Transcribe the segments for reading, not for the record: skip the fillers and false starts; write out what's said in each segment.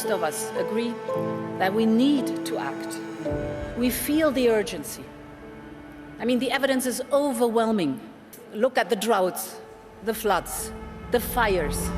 most of us agree that we need to act. We feel the urgency. I mean, the evidence is overwhelming. Look at the droughts, the floods, the fires.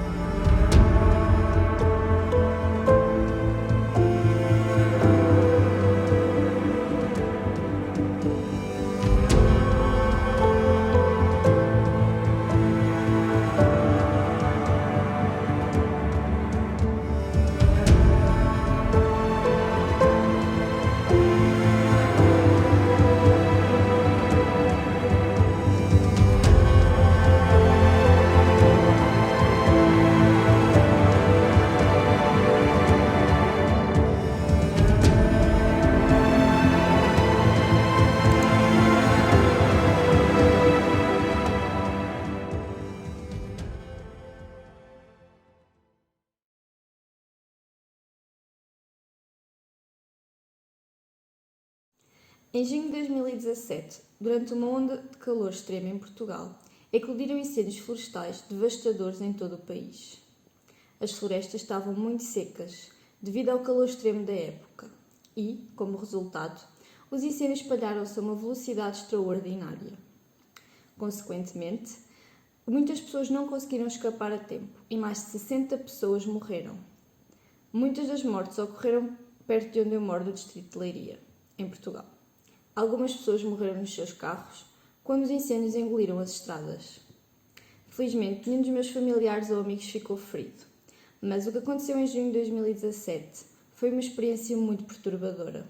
Em junho de 2017, durante uma onda de calor extremo em Portugal, eclodiram incêndios florestais devastadores em todo o país. As florestas estavam muito secas devido ao calor extremo da época e, como resultado, os incêndios espalharam-se a uma velocidade extraordinária. Consequentemente, muitas pessoas não conseguiram escapar a tempo e mais de 60 pessoas morreram. Muitas das mortes ocorreram perto de onde eu moro, do distrito de Leiria, em Portugal. Algumas pessoas morreram nos seus carros quando os incêndios engoliram as estradas. Felizmente, nenhum dos meus familiares ou amigos ficou ferido, mas o que aconteceu em junho de 2017 foi uma experiência muito perturbadora.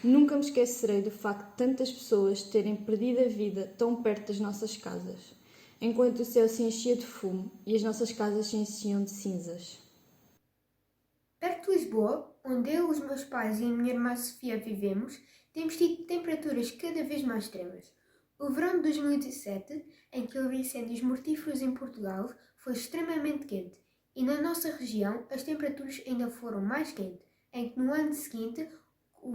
Nunca me esquecerei do facto de tantas pessoas terem perdido a vida tão perto das nossas casas, enquanto o céu se enchia de fumo e as nossas casas se enchiam de cinzas. Perto de Lisboa, onde eu, os meus pais e a minha irmã Sofia vivemos, temos tido temperaturas cada vez mais extremas. O verão de 2017, em que houve incêndios mortíferos em Portugal, foi extremamente quente e na nossa região as temperaturas ainda foram mais quentes, em que no ano seguinte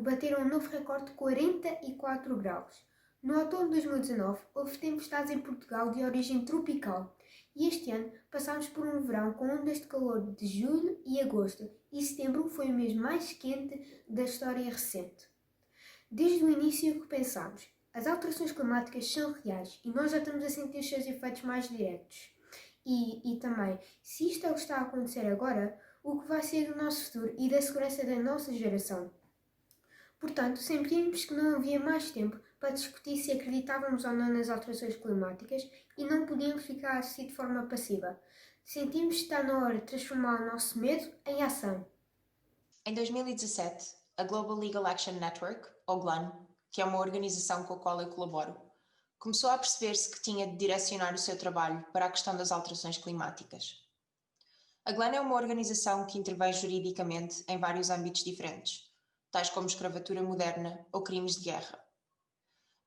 bateram um novo recorde de 44 graus. No outono de 2019, houve tempestades em Portugal de origem tropical e este ano passámos por um verão com ondas de calor de julho e agosto e setembro foi o mês mais quente da história recente. Desde o início que pensámos, as alterações climáticas são reais e nós já estamos a sentir os seus efeitos mais diretos. E também, se isto é o que está a acontecer agora, o que vai ser do nosso futuro e da segurança da nossa geração? Portanto, sentimos que não havia mais tempo para discutir se acreditávamos ou não nas alterações climáticas e não podíamos ficar assim de forma passiva. Sentimos que está na hora de transformar o nosso medo em ação. Em 2017, a Global Legal Action Network, ou GLAN, que é uma organização com a qual eu colaboro, começou a perceber-se que tinha de direcionar o seu trabalho para a questão das alterações climáticas. A GLAN é uma organização que intervém juridicamente em vários âmbitos diferentes, tais como escravatura moderna ou crimes de guerra.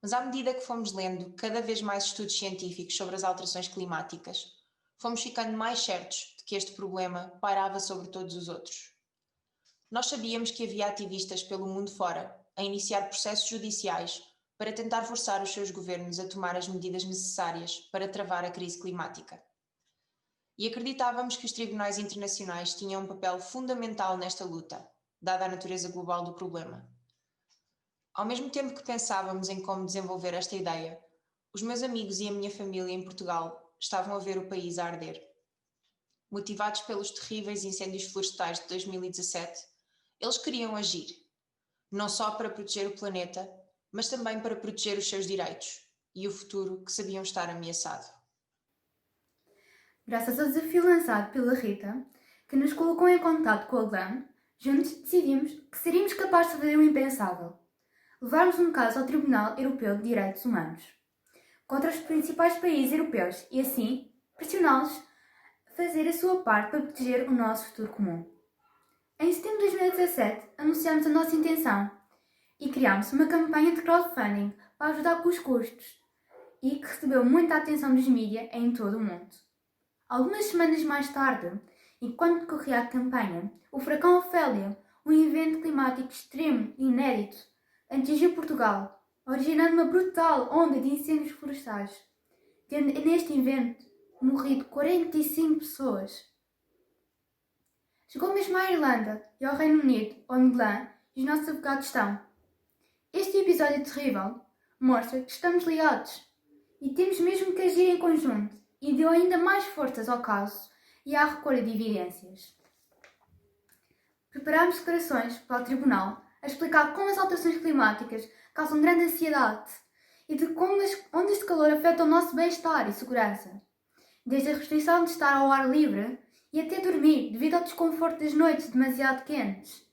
Mas à medida que fomos lendo cada vez mais estudos científicos sobre as alterações climáticas, fomos ficando mais certos de que este problema pairava sobre todos os outros. Nós sabíamos que havia ativistas pelo mundo fora a iniciar processos judiciais para tentar forçar os seus governos a tomar as medidas necessárias para travar a crise climática. E acreditávamos que os tribunais internacionais tinham um papel fundamental nesta luta, dada a natureza global do problema. Ao mesmo tempo que pensávamos em como desenvolver esta ideia, os meus amigos e a minha família em Portugal estavam a ver o país a arder. Motivados pelos terríveis incêndios florestais de 2017, eles queriam agir, não só para proteger o planeta, mas também para proteger os seus direitos e o futuro que sabiam estar ameaçado. Graças ao desafio lançado pela Rita, que nos colocou em contato com a GLAN, juntos decidimos que seríamos capazes de fazer o impensável: levarmos um caso ao Tribunal Europeu de Direitos Humanos contra os principais países europeus e assim pressioná-los a fazer a sua parte para proteger o nosso futuro comum. Em setembro de 2017, anunciámos a nossa intenção e criámos uma campanha de crowdfunding para ajudar com os custos e que recebeu muita atenção dos mídias em todo o mundo. Algumas semanas mais tarde, enquanto decorria a campanha, o furacão Ofélia, um evento climático extremo e inédito, atingiu Portugal, originando uma brutal onda de incêndios florestais, tendo neste evento morrido 45 pessoas. Chegou mesmo à Irlanda e ao Reino Unido, onde Glenn e os nossos advogados estão. Este episódio terrível mostra que estamos ligados e temos mesmo que agir em conjunto e deu ainda mais forças ao caso e à recolha de evidências. Preparámos declarações para o Tribunal a explicar como as alterações climáticas causam grande ansiedade e de como as ondas de calor afetam o nosso bem-estar e segurança, desde a restrição de estar ao ar livre e até dormir devido ao desconforto das noites demasiado quentes.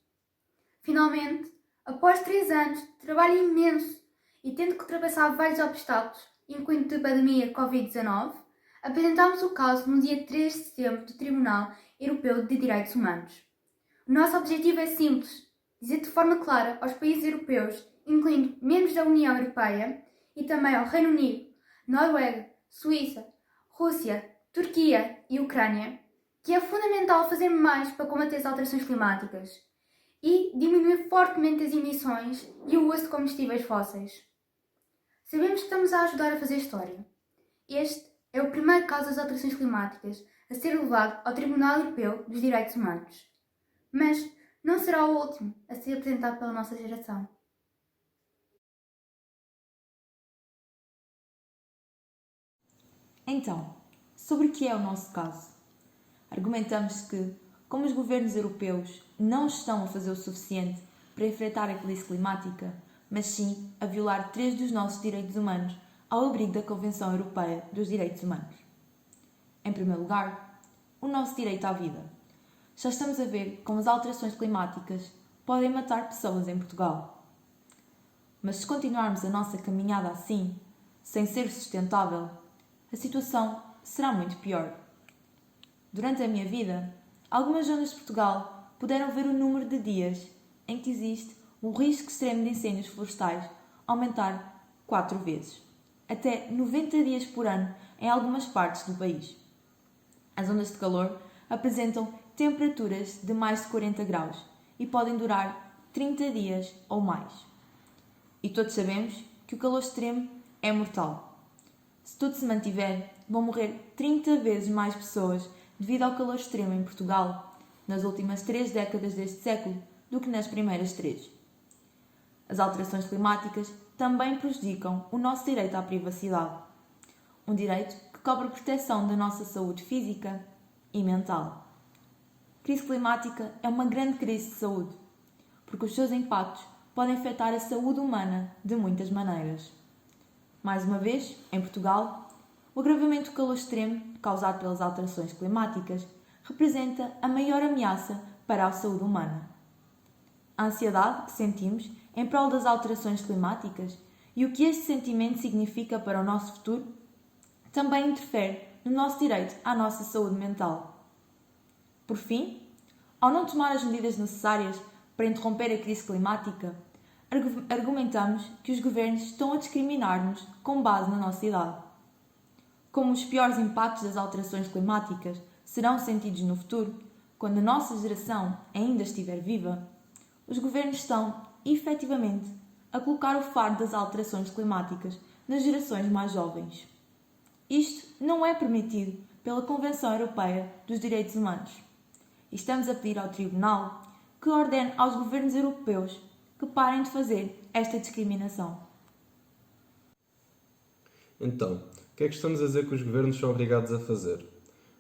Finalmente, após 3 anos de trabalho imenso e tendo que ultrapassar vários obstáculos, incluindo a pandemia Covid-19, apresentámos o caso no dia 3 de setembro do Tribunal Europeu de Direitos Humanos. O nosso objetivo é simples: dizer de forma clara aos países europeus, incluindo membros da União Europeia, e também ao Reino Unido, Noruega, Suíça, Rússia, Turquia e Ucrânia, que é fundamental fazer mais para combater as alterações climáticas e diminuir fortemente as emissões e o uso de combustíveis fósseis. Sabemos que estamos a ajudar a fazer história. Este é o primeiro caso das alterações climáticas a ser levado ao Tribunal Europeu dos Direitos Humanos. Mas não será o último a ser apresentado pela nossa geração. Então, sobre o que é o nosso caso? Argumentamos que, como os governos europeus não estão a fazer o suficiente para enfrentar a crise climática, mas sim a violar 3 dos nossos direitos humanos ao abrigo da Convenção Europeia dos Direitos Humanos. Em primeiro lugar, o nosso direito à vida. Já estamos a ver como as alterações climáticas podem matar pessoas em Portugal. Mas se continuarmos a nossa caminhada assim, sem ser sustentável, a situação será muito pior. Durante a minha vida, algumas zonas de Portugal puderam ver o número de dias em que existe um risco extremo de incêndios florestais aumentar 4 vezes, até 90 dias por ano em algumas partes do país. As ondas de calor apresentam temperaturas de mais de 40 graus e podem durar 30 dias ou mais. E todos sabemos que o calor extremo é mortal. Se tudo se mantiver, vão morrer 30 vezes mais pessoas devido ao calor extremo em Portugal nas últimas 3 décadas deste século do que nas primeiras 3. As alterações climáticas também prejudicam o nosso direito à privacidade, um direito que cobre proteção da nossa saúde física e mental. A crise climática é uma grande crise de saúde, porque os seus impactos podem afetar a saúde humana de muitas maneiras. Mais uma vez, em Portugal, o agravamento do calor extremo causado pelas alterações climáticas representa a maior ameaça para a saúde humana. A ansiedade que sentimos em prol das alterações climáticas e o que este sentimento significa para o nosso futuro também interfere no nosso direito à nossa saúde mental. Por fim, ao não tomar as medidas necessárias para interromper a crise climática, argumentamos que os governos estão a discriminar-nos com base na nossa idade. Como os piores impactos das alterações climáticas serão sentidos no futuro, quando a nossa geração ainda estiver viva, os governos estão, efetivamente, a colocar o fardo das alterações climáticas nas gerações mais jovens. Isto não é permitido pela Convenção Europeia dos Direitos Humanos. E estamos a pedir ao Tribunal que ordene aos governos europeus que parem de fazer esta discriminação. Então, o que é que estamos a dizer que os governos são obrigados a fazer?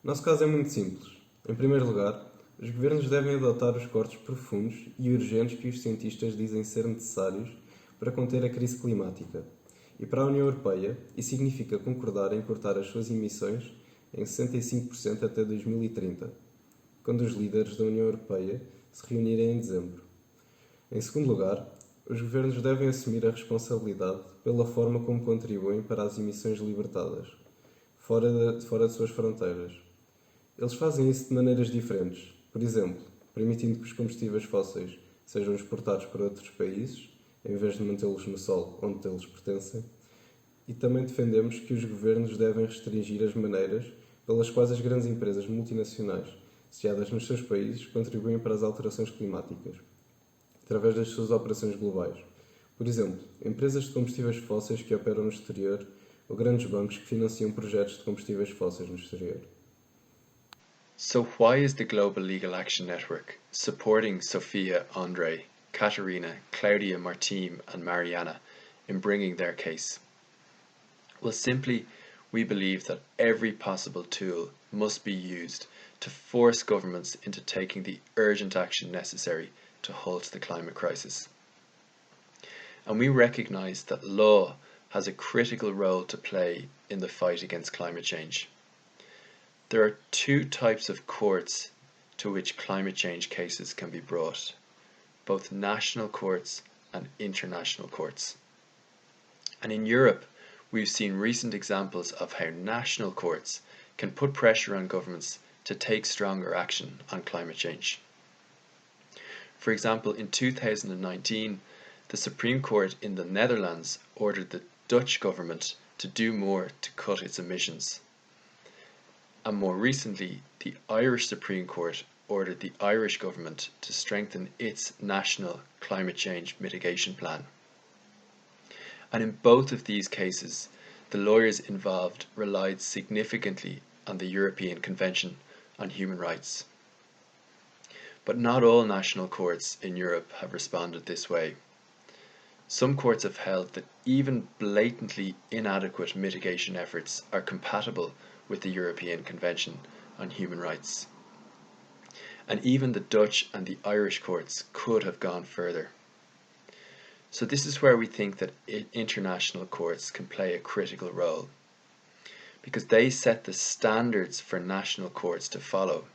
O nosso caso é muito simples. Em primeiro lugar, os governos devem adotar os cortes profundos e urgentes que os cientistas dizem ser necessários para conter a crise climática. E para a União Europeia, isso significa concordar em cortar as suas emissões em 65% até 2030, quando os líderes da União Europeia se reunirem em dezembro. Em segundo lugar, os governos devem assumir a responsabilidade pela forma como contribuem para as emissões libertadas, fora de suas fronteiras. Eles fazem isso de maneiras diferentes. Por exemplo, permitindo que os combustíveis fósseis sejam exportados para outros países, em vez de mantê-los no solo onde eles pertencem. E também defendemos que os governos devem restringir as maneiras pelas quais as grandes empresas multinacionais, sediadas nos seus países, contribuem para as alterações climáticas, através das suas operações globais. Por exemplo, empresas de combustíveis fósseis que operam no exterior ou grandes bancos que financiam projetos de combustíveis fósseis no exterior. So why is the Global Legal Action Network supporting Sophia, Andre, Katerina, Claudia, Martine and Mariana in bringing their case? Well, simply, we believe that every possible tool must be used to force governments into taking the urgent action necessary to halt the climate crisis. And we recognise that law has a critical role to play in the fight against climate change. There are two types of courts to which climate change cases can be brought, both national courts and international courts. And in Europe, we've seen recent examples of how national courts can put pressure on governments to take stronger action on climate change. For example, in 2019, the Supreme Court in the Netherlands ordered the Dutch government to do more to cut its emissions. And more recently, the Irish Supreme Court ordered the Irish government to strengthen its national climate change mitigation plan. And in both of these cases, the lawyers involved relied significantly on the European Convention on Human Rights. But not all national courts in Europe have responded this way. Some courts have held that even blatantly inadequate mitigation efforts are compatible with the European Convention on Human Rights. And even the Dutch and the Irish courts could have gone further. So this is where we think that international courts can play a critical role, because they set the standards for national courts to follow.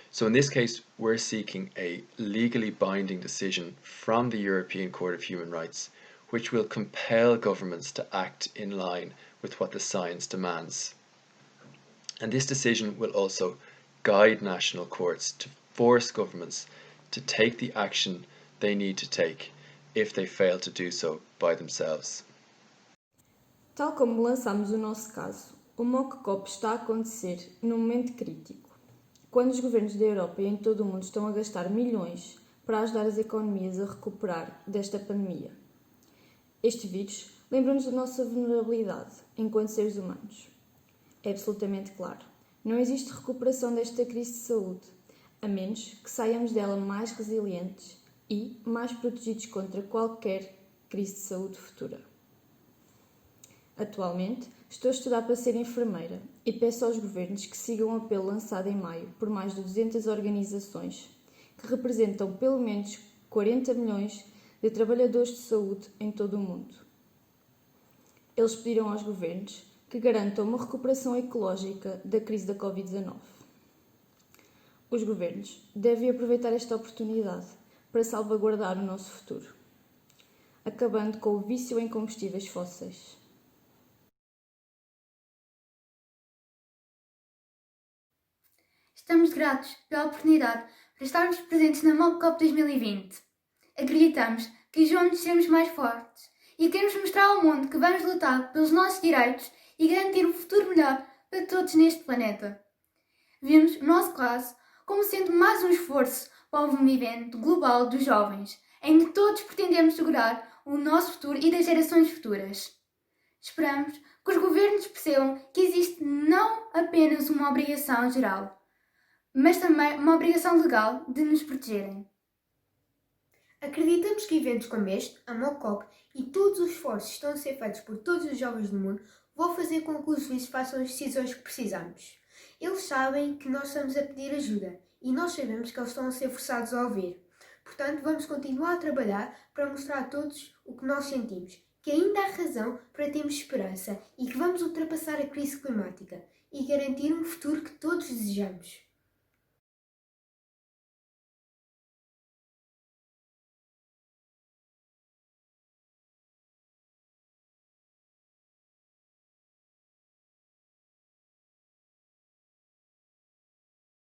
So in this case, we're seeking a legally binding decision from the European Court of Human Rights, which will compel governments to act in line with what the science demands. And this decision will also guide national courts to force governments to take the action they need to take if they fail to do so by themselves. Tal como lançámos o nosso caso, o mock COP está a acontecer num momento crítico, quando os governos da Europa e em todo o mundo estão a gastar milhões para ajudar as economias a recuperar desta pandemia. Este vírus lembra-nos da nossa vulnerabilidade enquanto seres humanos. É absolutamente claro, não existe recuperação desta crise de saúde, a menos que saiamos dela mais resilientes e mais protegidos contra qualquer crise de saúde futura. Atualmente, estou a estudar para ser enfermeira e peço aos governos que sigam o apelo lançado em maio por mais de 200 organizações, que representam pelo menos 40 milhões de trabalhadores de saúde em todo o mundo. Eles pediram aos governos que garantam uma recuperação ecológica da crise da Covid-19. Os governos devem aproveitar esta oportunidade para salvaguardar o nosso futuro, acabando com o vício em combustíveis fósseis. Estamos gratos pela oportunidade para estarmos presentes na Mock COP 2020. Acreditamos que juntos seremos mais fortes e queremos mostrar ao mundo que vamos lutar pelos nossos direitos e garantir um futuro melhor para todos neste planeta. Vemos o nosso caso como sendo mais um esforço para o movimento global dos jovens, em que todos pretendemos segurar o nosso futuro e das gerações futuras. Esperamos que os governos percebam que existe não apenas uma obrigação geral, mas também uma obrigação legal de nos protegerem. Acreditamos que eventos como este, a Mock COP e todos os esforços que estão a ser feitos por todos os jovens do mundo vão fazer com que os juízes façam as decisões que precisamos. Eles sabem que nós estamos a pedir ajuda e nós sabemos que eles estão a ser forçados a ouvir. Portanto, vamos continuar a trabalhar para mostrar a todos o que nós sentimos, que ainda há razão para termos esperança e que vamos ultrapassar a crise climática e garantir um futuro que todos desejamos.